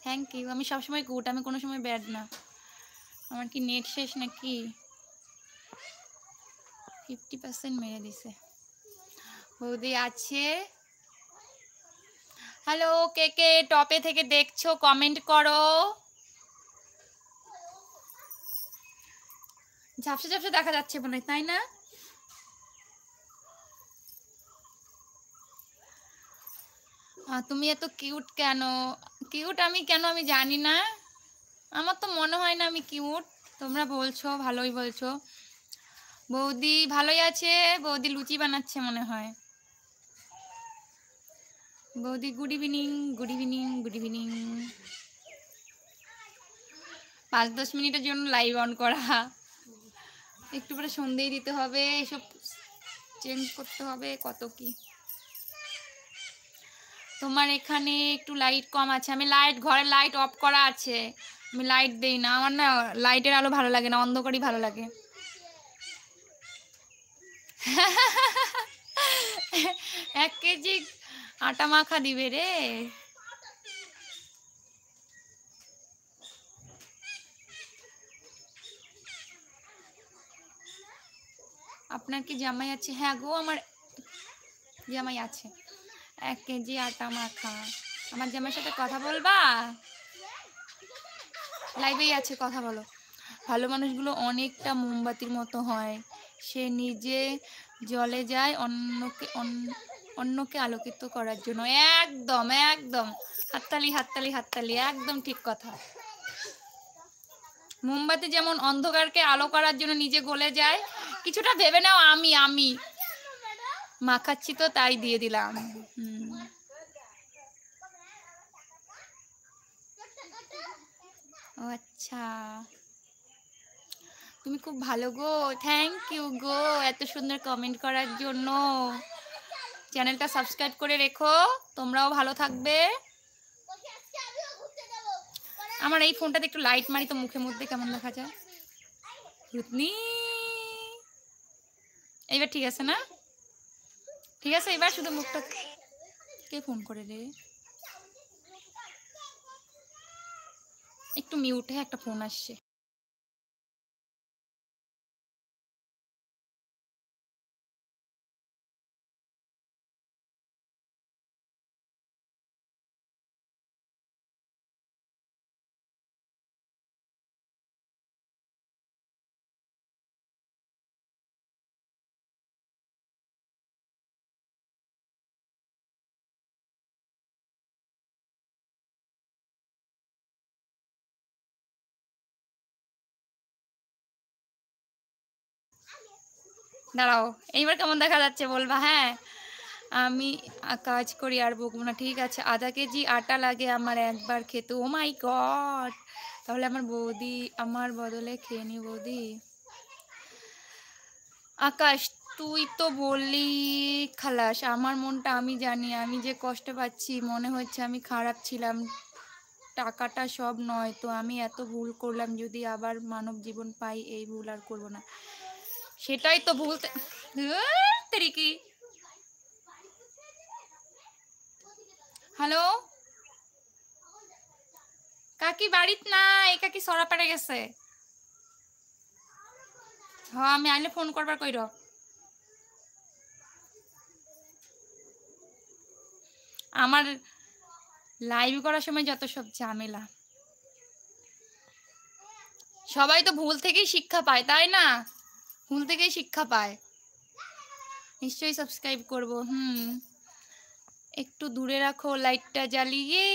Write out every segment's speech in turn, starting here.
Thank you. আমি সবসময় good, আমি কোনো সময় ব্যাড না। আমার কি নেট শেষ নাকি? 50% মেরে দিছে। বৌদি আছে। হ্যালো, কে কে টপে থেকে দেখছো কমেন্ট করো। ঝাপসা ঝাপসা দেখা যাচ্ছে মনে হয়, তাই না? তুমি এত কিউট কেন? কিউট আমি কেন আমি জানি না, আমার তো মনে হয় না আমি কিউট। তোমরা বলছো, ভালোই বলছো। বৌদি ভালোই আছে, বৌদি লুচি বানাচ্ছে মনে হয়। বৌদি good evening, good evening, good evening. 5-10 মিনিটের জন্য লাইভ অন করা, একটু পরে সন্ধ্যেই দিতে হবে, এসব চেঞ্জ করতে হবে, কত কি। তোমার এখানে একটু লাইট কম আছে। আমি লাইট, ঘরের লাইট অফ করা আছে, আমি লাইট দেই না। আমার না লাইটের আলো ভালো লাগে না, অন্ধকারই ভালো লাগে। 1 কেজি আটা মাখা দিবে রে। আপনার কি জামাই আছে? হ্যাঁ গো, আমার জামাই আছে। 1 কেজি আটা মাখা। আমার জামাইয়ের সাথে কথা বলবা? লাইভেই আছে, কথা বলো। ভালো মানুষগুলো অনেকটা মোমবাতির মতো হয়, সে নিজে জ্বলে যায় অন্যকে আলোকিত করার জন্য। একদম একদম, হাততালি হাততালি হাততালি, একদম ঠিক কথা। মোমবাতি যেমন অন্ধকারকে আলো করার জন্য নিজে গলে যায়, কিছুটা ভেবে নাও আমি মাখাচ্ছি তো তাই দিয়ে দিলাম। ও আচ্ছা, তুমি খুব ভালো গো। থ্যাংক ইউ গো এত সুন্দর কমেন্ট করার জন্য। চ্যানেলটা সাবস্ক্রাইব করে রেখো, তোমরাও ভালো থাকবে। আমার এই ফোনটাতে একটু লাইট মারি তো মুখের মধ্যে কেমন দেখা যায়। ভূতনি, এইবার ঠিক আছে না? ঠিক আছে, এবার শুধু মুখটা। কে ফোন করে রে? একটু মিউটে, একটা ফোন আসছে। দাঁড়াও, এইবার কেমন দেখা যাচ্ছে বলবা? হ্যাঁ, আমি কাজ করি আর বকবো না, ঠিক আছে। আধা কেজি আটা লাগে আমার একবার খেতে। ও মাই গড, তাহলে আমার বৌদি আমার বদলে খেয়ে নি বৌদি। আকাশ, তুই তো বললি খালাস, আমার মনটা আমি জানি, আমি যে কষ্ট পাচ্ছি, মনে হচ্ছে আমি খারাপ ছিলাম, টাকাটা সব নয় তো। আমি এত ভুল করলাম, যদি আবার মানব জীবন পাই এই ভুল আর করবো না। সেটাই তো ভুলতে কি। হ্যালো কাকি, বাড়িত নাই, কাকি সরা পেড়ে গেছে। হ্যাঁ, আমি আইলে ফোন করবার কইর। আমার লাইভ করার সময় যত সব ঝামেলা। সবাই তো ভুল থেকেই শিক্ষা পায়, তাই না? ভুল থেকেই শিক্ষা পায়। নিশ্চয়ই সাবস্ক্রাইব করব। একটু দূরে রাখো লাইটটা জ্বালিয়ে।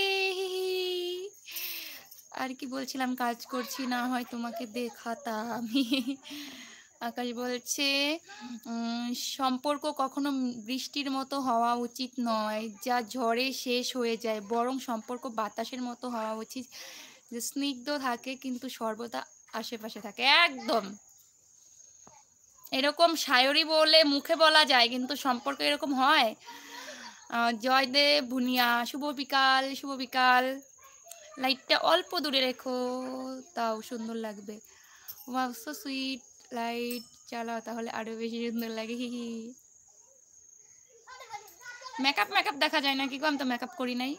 আর কি বলছিলাম, কাজ করছি না হয় তোমাকে দেখাতাম আমি। আকাশ বলছে সম্পর্ক কখনো বৃষ্টির মতো হওয়া উচিত নয়, যা ঝড়ে শেষ হয়ে যায়, বরং সম্পর্ক বাতাসের মতো হওয়া উচিত, যে স্নিগ্ধ থাকে কিন্তু সর্বদা আশেপাশে থাকে। একদম এরকম শায়রি বলে মুখে বলা যায়, কিন্তু সম্পর্ক এরকম হয়। জয়দেব ভুনিয়া, শুভ বিকাল, শুভ বিকাল। লাইটটা অল্প দূরে রেখো, তাও সুন্দর লাগবে। Wow so sweet. লাইট চালাও তাহলে আরো বেশি সুন্দর লাগে। মেকআপ মেকআপ দেখা যায় না কি গো, আমি তো মেকআপ করি নাই।